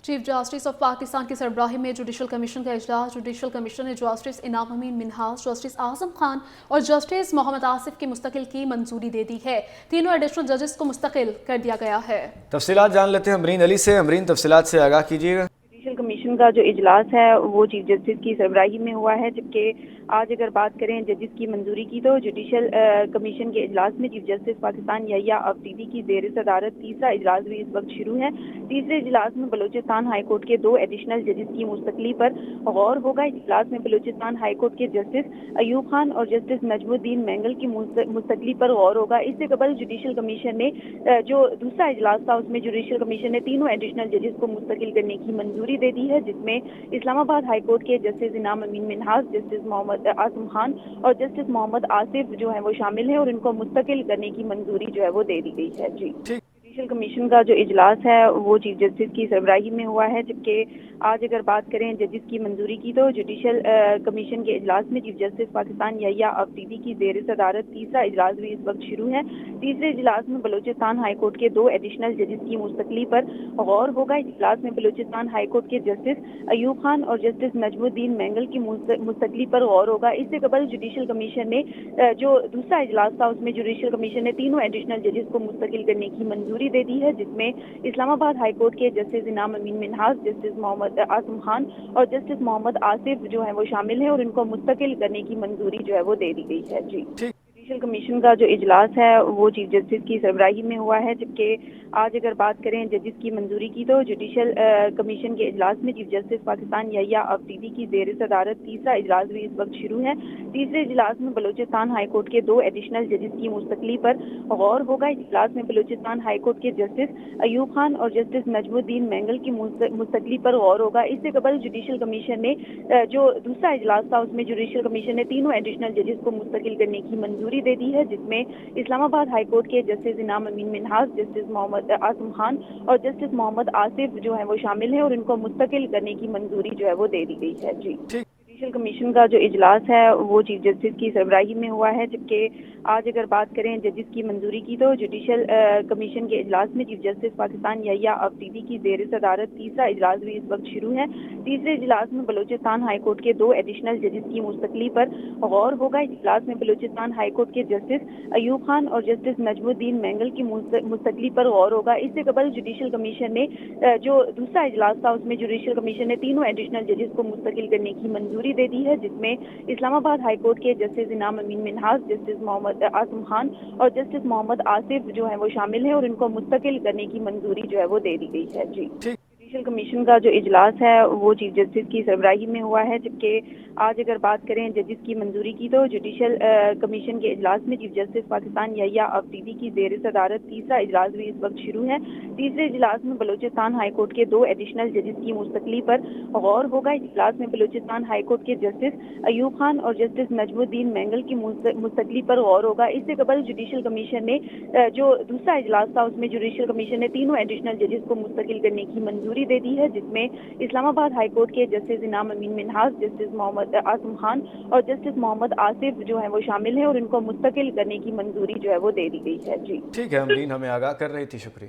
Chief justice of Pakistan کی سربراہی میں جوڈیشل کمیشن کا اجلاس۔ جوڈیشل کمیشن نے جسٹس انعام امین منہاس، جسٹس اعظم خان اور جسٹس محمد آصف کی مستقل کی منظوری دے دی ہے۔ تینوں ایڈیشنل ججز کو مستقل کر دیا گیا ہے۔ تفصیلات جان لیتے ہیں امرین علی سے۔ امرین، تفصیلات سے آگاہ کیجیے گا۔ جوڈیشل کمیشن کا جو اجلاس ہے وہ چیف جسٹس کی سربراہی میں ہوا ہے، جبکہ آج اگر بات کریں ججز کی منظوری کی تو جوڈیشل کمیشن کے اجلاس میں چیف جسٹس پاکستان یحییٰ آفریدی کی زیر صدارت تیسرا اجلاس بھی اس وقت شروع ہے۔ تیسرے اجلاس میں بلوچستان ہائی کورٹ کے 2 ایڈیشنل ججز کی مستقلی پر غور ہوگا۔ اجلاس میں بلوچستان ہائی کورٹ کے جسٹس ایوب خان اور جسٹس نجم الدین مینگل کی مستقلی پر غور ہوگا۔ اس سے قبل جوڈیشل کمیشن نے جو دوسرا اجلاس تھا اس میں جوڈیشل کمیشن نے تینوں ایڈیشنل ججز کو مستقل کرنے کی منظوری دے دی ہے، جس میں اسلام آباد ہائی کورٹ کے جسٹس انعام امین منہاس، جسٹس محمد اعظم خان اور جسٹس محمد آصف جو ہے وہ شامل ہیں اور ان کو مستقل کرنے کی منظوری جو ہے وہ دے دی گئی ہے۔ جوڈیشل کمیشن کا جو اجلاس ہے وہ چیف جسٹس کی سربراہی میں ہوا ہے، جبکہ آج اگر بات کریں ججز کی منظوری کی تو جوڈیشل کمیشن کے اجلاس میں چیف جسٹس پاکستان یحییٰ آفریدی کی زیر صدارت تیسرا اجلاس بھی اس وقت شروع ہے۔ تیسرے اجلاس میں بلوچستان ہائی کورٹ کے 2 ایڈیشنل ججز کی مستقلی پر غور ہوگا۔ اجلاس میں بلوچستان ہائی کورٹ کے جسٹس ایوب خان اور جسٹس نجم الدین مینگل کی مستقلی پر غور ہوگا۔ اس سے قبل جوڈیشل کمیشن نے جو دوسرا اجلاس تھا اس میں جوڈیشل کمیشن نے تینوں ایڈیشنل ججز کو مستقل کرنے کی منظوری دے دی ہے، جس میں اسلام آباد ہائی کورٹ کے جسٹس انعام امین منہاس، جسٹس محمد اعظم خان اور جسٹس محمد آصف جو ہے وہ شامل ہیں اور ان کو مستقل کرنے کی منظوری جو ہے وہ دے دی گئی ہے۔ جوڈیشل کمیشن کا جو اجلاس ہے وہ چیف جسٹس کی سربراہی میں ہوا ہے، جبکہ آج اگر بات کریں ججز کی منظوری کی تو جوڈیشل کمیشن کے اجلاس میں چیف جسٹس پاکستان یحییٰ آفریدی کی زیر صدارت تیسرا اجلاس بھی اس وقت شروع ہے۔ تیسرے اجلاس میں بلوچستان ہائی کورٹ کے 2 ایڈیشنل ججز کی مستقلی پر غور ہوگا۔ اجلاس میں بلوچستان ہائی کورٹ کے جسٹس ایوب خان اور جسٹس نجم الدین مینگل کی مستقلی پر غور ہوگا۔ اس سے قبل جوڈیشل کمیشن نے جو دوسرا اجلاس تھا اس میں جوڈیشل کمیشن نے تینوں ایڈیشنل ججز کو مستقل کرنے کی منظوری دے دی ہے، جس میں اسلام آباد ہائی کورٹ کے جسٹس انعام امین منہاس، جسٹس محمد اعظم خان اور جسٹس محمد آصف جو ہے وہ شامل ہیں اور ان کو مستقل کرنے کی منظوری جو ہے وہ دے دی گئی ہے۔ جوڈیشل کمیشن کا جو اجلاس ہے وہ چیف جسٹس کی سربراہی میں ہوا ہے، جبکہ آج اگر بات کریں ججز کی منظوری کی تو جوڈیشل کمیشن کے اجلاس میں چیف جسٹس پاکستان یحییٰ آفریدی کی زیر صدارت تیسرا اجلاس بھی اس وقت شروع ہے۔ تیسرے اجلاس میں بلوچستان ہائی کورٹ کے 2 ایڈیشنل ججز کی مستقلی پر غور ہوگا۔ اجلاس میں بلوچستان ہائی کورٹ کے جسٹس ایوب خان اور جسٹس نجم الدین مینگل کی مستقلی پر غور ہوگا۔ اس سے قبل جوڈیشل کمیشن نے جو دوسرا اجلاس تھا اس میں جوڈیشل کمیشن نے تینوں ایڈیشنل ججز کو مستقل کرنے کی منظوری دے دی ہے، جس میں اسلام آباد ہائی کورٹ کے جسٹس انعام امین منہاس، جسٹس محمد اعظم خان اور جسٹس محمد آصف جو ہے وہ شامل ہیں اور ان کو مستقل کرنے کی منظوری جو ہے وہ دے دی گئی ہے۔ جوڈیشل کمیشن کا جو اجلاس ہے وہ چیف جسٹس کی سربراہی میں ہوا ہے، جبکہ آج اگر بات کریں ججز کی منظوری کی تو جوڈیشل کمیشن کے اجلاس میں چیف جسٹس پاکستان یحییٰ آفریدی کی زیر صدارت تیسرا اجلاس بھی اس وقت شروع ہے۔ تیسرے اجلاس میں بلوچستان ہائی کورٹ کے 2 ایڈیشنل ججز کی مستقلی پر غور ہوگا۔ اجلاس میں بلوچستان ہائی کورٹ کے جسٹس ایوب خان اور جسٹس نجم الدین مینگل کی مستقلی پر غور ہوگا۔ اس سے قبل جوڈیشل کمیشن نے جو دوسرا اجلاس تھا اس میں جوڈیشل کمیشن نے تینوں ایڈیشنل ججز کو مستقل کرنے کی منظوری دے دی ہے، جس میں اسلام آباد ہائی کورٹ کے جسٹس انعام امین منہاس، جسٹس محمد اعظم خان اور جسٹس محمد آصف جو ہے وہ شامل ہیں اور ان کو مستقل کرنے کی منظوری جو ہے وہ دے دی گئی ہے۔ ٹھیک ہے امرین، ہمیں آگاہ کر رہی تھی، شکریہ۔